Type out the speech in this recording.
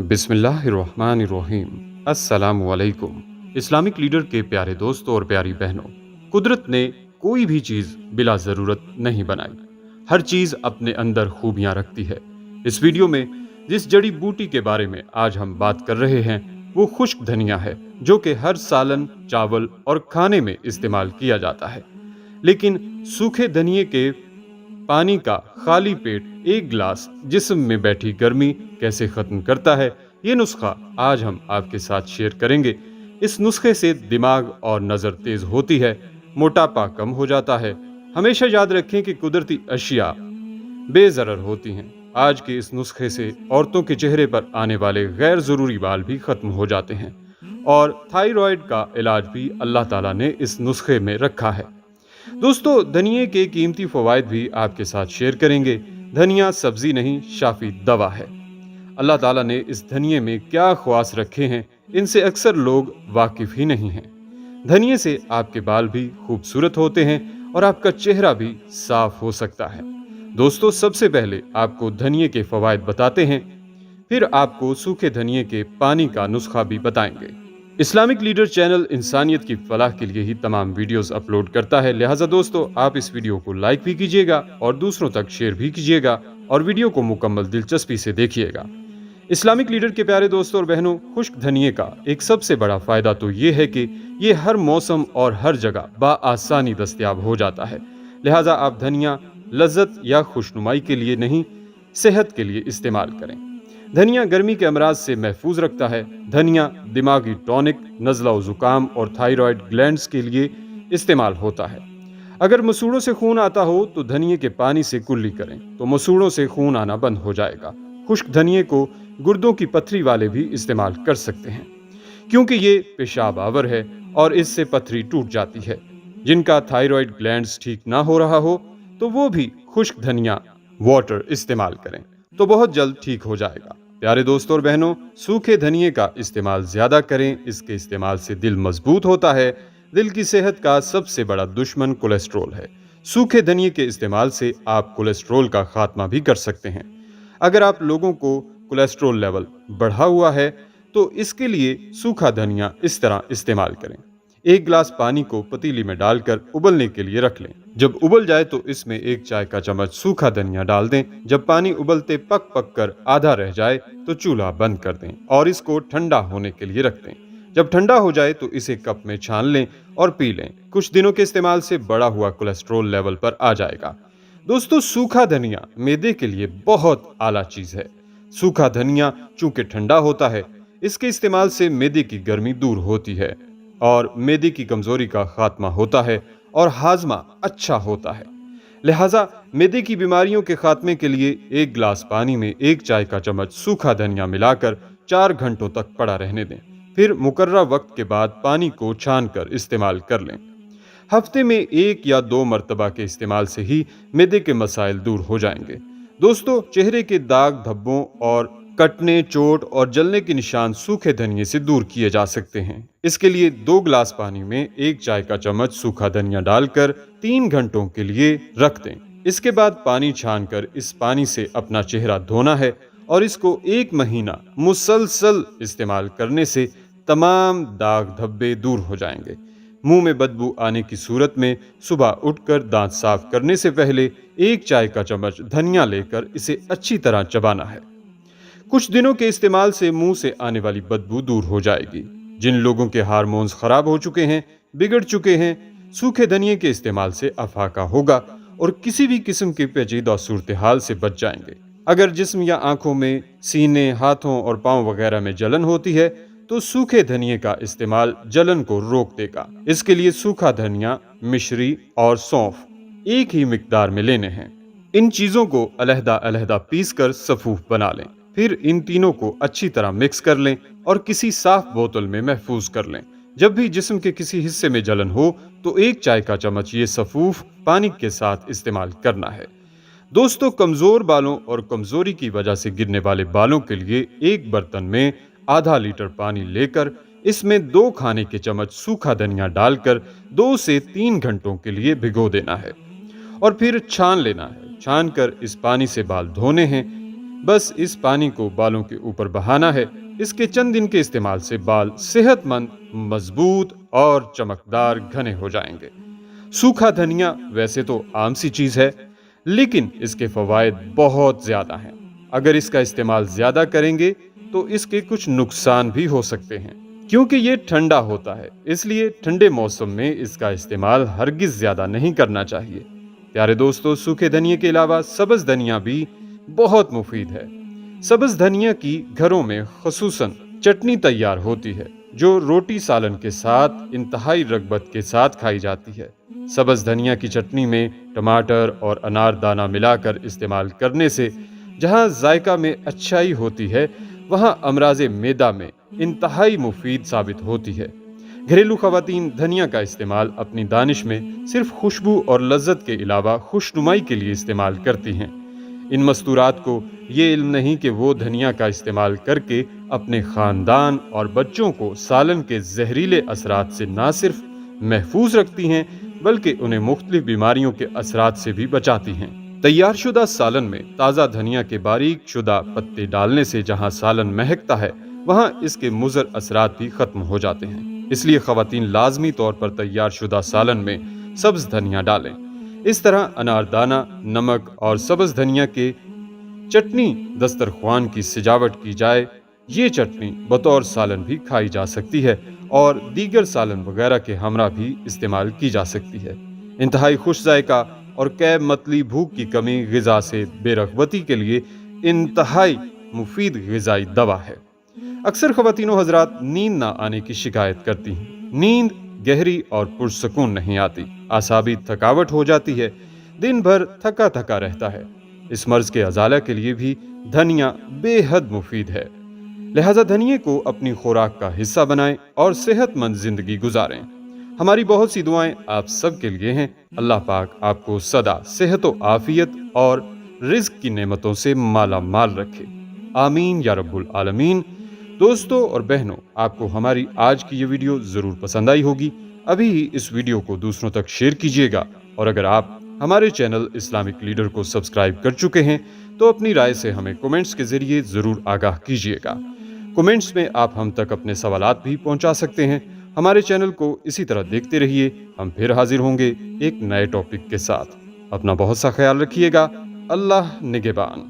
बिस्मिल्लाहिर्रहमानिर्रहीम। अस्सलामुअलैकुम। Islamic leader के प्यारे दोस्तों और प्यारी बहनों, कुदरत ने कोई भी चीज़ बिला ज़रूरत नहीं बनाई। हर चीज़ अपने अंदर खूबियाँ रखती है। इस वीडियो में जिस जड़ी बूटी के बारे में आज हम बात कर रहे हैं वो खुश्क धनिया है, जो कि हर सालन, चावल और खाने में इस्तेमाल किया जाता है। लेकिन सूखे धनिये के पानी का खाली पेट एक गिलास जिस्म में बैठी गर्मी कैसे खत्म करता है, ये नुस्खा आज हम आपके साथ शेयर करेंगे। इस नुस्खे से दिमाग और नज़र तेज होती है, मोटापा कम हो जाता है। हमेशा याद रखें कि कुदरती अशिया बेज़रर होती हैं। आज के इस नुस्खे से औरतों के चेहरे पर आने वाले गैर ज़रूरी बाल भी खत्म हो जाते हैं और थायराइड का इलाज भी अल्लाह ताला ने इस नुस्खे में रखा है। दोस्तों, धनिये के कीमती फवायद भी आपके साथ शेयर करेंगे। धनिया सब्जी नहीं, शाफी दवा है। अल्लाह ताला ने इस धनिये में क्या ख्वास रखे हैं, इनसे अक्सर लोग वाकिफ ही नहीं हैं। धनिये से आपके बाल भी खूबसूरत होते हैं और आपका चेहरा भी साफ हो सकता है। दोस्तों, सबसे पहले आपको धनिये के फवायद बताते हैं, फिर आपको सूखे धनिये के पानी का नुस्खा भी बताएंगे। इस्लामिक लीडर चैनल इंसानियत की फलाह के लिए ही तमाम वीडियोस अपलोड करता है, लिहाजा दोस्तों आप इस वीडियो को लाइक भी कीजिएगा और दूसरों तक शेयर भी कीजिएगा और वीडियो को मुकम्मल दिलचस्पी से देखिएगा। इस्लामिक लीडर के प्यारे दोस्तों और बहनों, खुश्क धनिये का एक सबसे बड़ा फायदा तो ये है कि ये हर मौसम और हर जगह बआसानी दस्तयाब हो जाता है। लिहाजा आप धनिया लज्जत या खुशनुमाई के लिए नहीं, सेहत के लिए इस्तेमाल करें। धनिया गर्मी के अमराज से महफूज रखता है। धनिया दिमागी टॉनिक, नज़ला व ज़ुकाम और थायराइड ग्लैंड्स के लिए इस्तेमाल होता है। अगर मसूड़ों से खून आता हो तो धनिये के पानी से कुल्ली करें तो मसूड़ों से खून आना बंद हो जाएगा। खुश्क धनिये को गुर्दों की पथरी वाले भी इस्तेमाल कर सकते हैं, क्योंकि ये पेशाब आवर है और इससे पथरी टूट जाती है। जिनका थायराइड ग्लैंड्स ठीक ना हो रहा हो तो वो भी खुश्क धनिया वाटर इस्तेमाल करें तो बहुत जल्द ठीक हो जाएगा। प्यारे दोस्तों और बहनों, सूखे धनिये का इस्तेमाल ज्यादा करें। इसके इस्तेमाल से दिल मजबूत होता है। दिल की सेहत का सबसे बड़ा दुश्मन कोलेस्ट्रॉल है। सूखे धनिये के इस्तेमाल से आप कोलेस्ट्रॉल का खात्मा भी कर सकते हैं। अगर आप लोगों को कोलेस्ट्रॉल लेवल बढ़ा हुआ है तो इसके लिए सूखा धनिया इस तरह इस्तेमाल करें। एक गिलास पानी को पतीली में डालकर उबलने के लिए रख लें। जब उबल जाए तो इसमें एक चाय का चम्मच सूखा धनिया डाल दें। जब पानी उबलते पक कर आधा रह जाए तो चूल्हा बंद कर दें और इसको ठंडा होने के लिए रख दें। जब ठंडा हो जाए तो इसे कप में छान लें और पी लें। कुछ दिनों के इस्तेमाल से बढ़ा हुआ कोलेस्ट्रॉल लेवल पर आ जाएगा। दोस्तों, सूखा धनिया मैदे के लिए बहुत आला चीज है। सूखा धनिया चूंकि ठंडा होता है, इसके इस्तेमाल से मैदे की गर्मी दूर होती है और मैदे की कमजोरी का खात्मा होता है और हाजमा अच्छा होता है। लिहाजा मैदे की बीमारियों के खात्मे के लिए एक गिलास पानी में एक चाय का चम्मच सूखा धनिया मिलाकर 4 घंटों तक पड़ा रहने दें। फिर मुकर्रर वक्त के बाद पानी को छान कर इस्तेमाल कर लें। हफ्ते में 1 या 2 मरतबा के इस्तेमाल से ही मैदे के मसाइल दूर हो जाएंगे। दोस्तों, चेहरे के दाग धब्बों और कटने, चोट और जलने के निशान सूखे धनिये से दूर किए जा सकते हैं। इसके लिए 2 गिलास पानी में 1 चाय का चम्मच सूखा धनिया डालकर 3 घंटों के लिए रख दें। इसके बाद पानी छानकर इस पानी से अपना चेहरा धोना है और इसको 1 महीना मुसलसल इस्तेमाल करने से तमाम दाग धब्बे दूर हो जाएंगे। मुंह में बदबू आने की सूरत में सुबह उठकर दांत साफ करने से पहले 1 चाय का चम्मच धनिया लेकर इसे अच्छी तरह चबाना है। कुछ दिनों के इस्तेमाल से मुंह से आने वाली बदबू दूर हो जाएगी। जिन लोगों के हार्मोन्स खराब हो चुके हैं, बिगड़ चुके हैं, सूखे धनिये के इस्तेमाल से अफाका होगा और किसी भी किस्म की पेचीदा सूरत हाल से बच जाएंगे। अगर जिस्म या आंखों में, सीने, हाथों और पांव वगैरह में जलन होती है तो सूखे धनिये का इस्तेमाल जलन को रोक देगा। इसके लिए सूखा धनिया, मिश्री और सौंफ एक ही मिकदार में लेने हैं। इन चीजों को अलहदा पीस कर सफूफ बना लें। फिर इन तीनों को अच्छी तरह मिक्स कर लें और किसी साफ बोतल में महफूज कर लें। जब भी जिस्म के किसी हिस्से में जलन हो तो 1 चाय का चम्मच ये सफूफ पानी के साथ इस्तेमाल करना है। दोस्तों, कमजोर बालों और कमजोरी की वजह से गिरने वाले बालों के लिए एक बर्तन में आधा लीटर पानी लेकर इसमें 2 खाने के चम्मच सूखा धनिया डालकर 2 से 3 घंटों के लिए भिगो देना है और फिर छान लेना है। छान कर इस पानी से बाल धोने हैं। बस इस पानी को बालों के ऊपर बहाना है। इसके चंद दिन के इस्तेमाल से बाल सेहतमंद, मजबूत और चमकदार घने हो जाएंगे। सूखा धनिया वैसे तो आम सी चीज है, लेकिन इसके फवायद बहुत ज्यादा हैं। अगर इसका इस्तेमाल ज्यादा करेंगे तो इसके कुछ नुकसान भी हो सकते हैं, क्योंकि ये ठंडा होता है, इसलिए ठंडे मौसम में इसका इस्तेमाल हरगिज ज्यादा नहीं करना चाहिए। प्यारे दोस्तों, सूखे धनिया के अलावा सब्ज धनिया भी बहुत मुफीद है। सब्ज धनिया की घरों में खसूसन चटनी तैयार होती है, जो रोटी सालन के साथ इंतहाई रगबत के साथ खाई जाती है। सब्ज धनिया की चटनी में टमाटर और अनारदाना मिलाकर इस्तेमाल करने से जहां जायका में अच्छाई होती है, वहां अमराज़े मैदा में इंतहाई मुफीद साबित होती है। घरेलू खवातीन धनिया का इस्तेमाल अपनी दानिश में सिर्फ खुशबू और लज्जत के अलावा खुशनुमाई के लिए इस्तेमाल करती हैं। इन मस्तूरात को ये इल्म नहीं कि वो धनिया का इस्तेमाल करके अपने खानदान और बच्चों को सालन के जहरीले असरात से ना सिर्फ महफूज रखती हैं, बल्कि उन्हें मुख्तलिफ बीमारियों के असरात से भी बचाती हैं। तैयार शुदा सालन में ताज़ा धनिया के बारीक शुदा पत्ते डालने से जहां सालन महकता है, वहां इसके मुज़र असरात भी खत्म हो जाते हैं। इसलिए खवातीन लाजमी तौर पर तैयार शुदा सालन में सब्ज धनिया डालें। इस तरह अनारदाना, नमक और सब्ज धनिया के चटनी दस्तरख्वान की सजावट की जाए। ये चटनी बतौर सालन भी खाई जा सकती है और दीगर सालन वगैरह के हमरा भी इस्तेमाल की जा सकती है। इंतहाई खुश जायका और कैब मतली भूख की कमी ग़िज़ा से बेरग़बती के लिए इंतहाई मुफीद ग़िज़ाई दवा है। अक्सर ख़वातीनो हज़रात नींद ना आने की शिकायत करती हैं। नींद गहरी और पुरसकून नहीं आती, आसाबी थकावट हो जाती है, दिन भर थका थका रहता है। इस मर्ज के अजाला के लिए भी धनिया बेहद मुफीद है। लिहाजा धनिये को अपनी खुराक का हिस्सा बनाएं और सेहतमंद जिंदगी गुजारें। हमारी बहुत सी दुआएं आप सब के लिए हैं। अल्लाह पाक आपको सदा सेहत व आफियत और रिज्क की नेमतों से माला माल रखे। आमीन या रब्बुल आलमीन। दोस्तों और बहनों, आपको हमारी आज की ये वीडियो ज़रूर पसंद आई होगी। अभी ही इस वीडियो को दूसरों तक शेयर कीजिएगा, और अगर आप हमारे चैनल इस्लामिक लीडर को सब्सक्राइब कर चुके हैं तो अपनी राय से हमें कमेंट्स के ज़रिए ज़रूर आगाह कीजिएगा। कमेंट्स में आप हम तक अपने सवालात भी पहुंचा सकते हैं। हमारे चैनल को इसी तरह देखते रहिए। हम फिर हाजिर होंगे एक नए टॉपिक के साथ। अपना बहुत सा ख्याल रखिएगा। अल्लाह निगहबान।